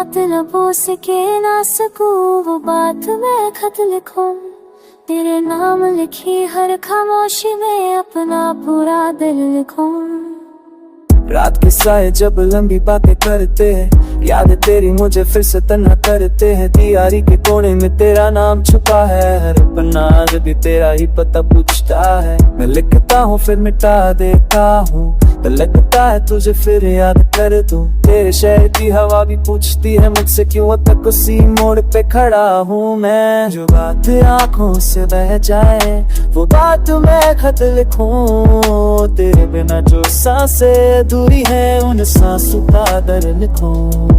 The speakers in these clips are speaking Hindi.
बात लबों से कह ना सकूं, वो बात मैं खत लिखूं। तेरे नाम लिखी हर खामोशी में अपना पूरा दिल लिखूं। रात के साए जब लंबी बातें करते हैं, याद तेरी मुझे फिर से तन्हा करते हैं। दियारी के कोने में तेरा नाम छुपा है, हर पन्ना भी तेरा ही पता पूछता है। मैं लिखता हूँ फिर मिटा देता हूँ, तो लगता है तुझे फिर याद कर दूं। तेरे शहर की हवा भी पूछती है मुझसे क्यों अब तक उसी मोड़ पे खड़ा हूँ मैं। जो बात आँखों से बह जाए वो बात मैं खत लिखूं। तेरे बिना जो सांसें दूरी है उन सांसों का दर लिखूं।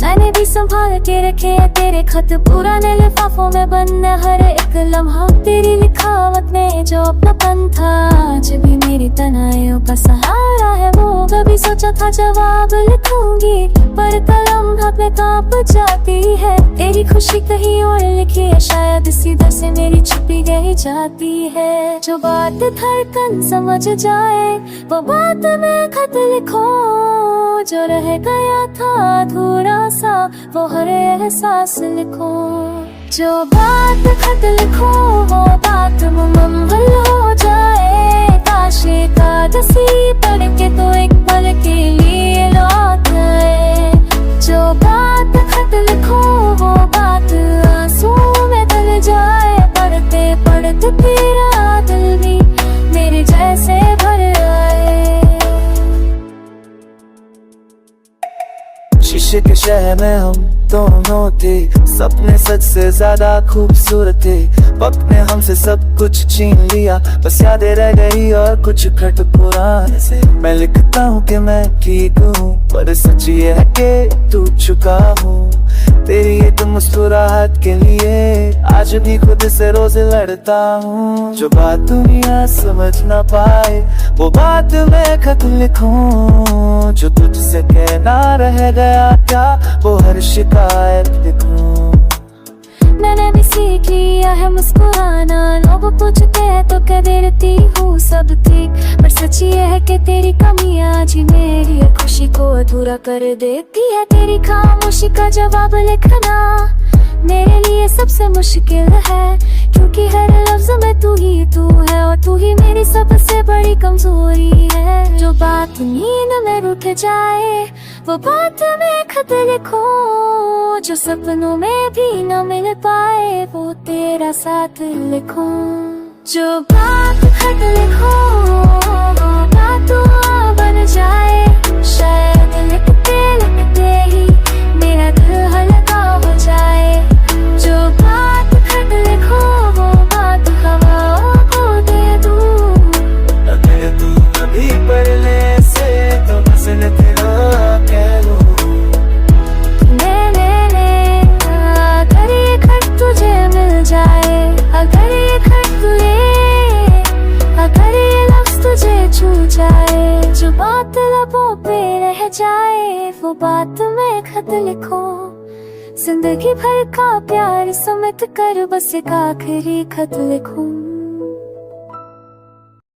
मैंने भी संभाल के रखे तेरे खत पुराने लिफाफों में बंद हर एक लम्हा। तेरी लिखावट में जो अपनापन था आज भी मेरी तन्हाइयों का सहारा है वो। कभी सोचा था जवाब लिखूंगी पर कलम हाथ में कांप जाती है। तेरी खुशी कहीं और लिखी है शायद इसी दर से मेरी छुपी गई जाती है। जो बात धड़कन समझ जाए वो बात मैं खत लिखूं। जो रह गया था अधूरा सा वो हर एहसास लिखो। जो बात खत लिखो वो बात मुकम्मल हो जाए। काश एकादशी पढ़ के तो एक पल के लिए लौट आए। जो बात खत लिखो वो बात आंसू में ढल जाए। पढ़ते पढ़ते तेरा दिल भी मेरे जैसे भर आए। शीशे के शहर में हम दोनों थे, सपने सच से ज्यादा खूबसूरत थे। वक्त ने हमसे सब कुछ छीन लिया, बस यादें रह गई और कुछ खट पुराने से। मैं लिखता हूँ कि मैं ठीक हूँ पर सच ये है कि टूट चुका हूँ। तेरी एक मुस्कुराहट के लिए आज भी खुद से रोज लड़ता हूँ। जो बात दुनिया समझ ना पाए वो बात मैं खत लिखूं। जो तुझसे कहना रह गया क्या वो हर शिकायत लिखूं। मैंने भी सीख लिया है मुस्कुराना। लोग पूछते हैं तो कह देती हूँ सब ठीक, पर सच ये है कि तेरी कमी आज ही मेरी खुशी को अधूरा कर देती है। तेरी खामोशी का जवाब लिखना मेरे लिए सबसे मुश्किल है, क्योंकि हर लफ्ज में तू है और तू ही मेरी सबसे बड़ी कमजोरी है। जो बात नींद में रुठ जाए वो बात मैं खत लिखूं। जो सपनों में भी न मिल पाए वो तेरा साथ लिखूं। जो बात खत लिखूं वो बात बन जाए। शायद लिखते लिखते ही मेरा दिल हल्का हो जाए। जो बात खत लिखूं वो बात हवाओं को दे दूं। अगर तू अभी पढ़ने से तो बस तेरा कह लूं। अगर ये खत तुझे मिल जाए, अगर ये खत तुझे, अगर ये लफ्ज तुझे छू जाए। जो बात लबों पे रह जाए वो बात मैं खत लिखूं। जिंदगी भर का प्यार समेट कर बस एक आखिरी खत लिखूं।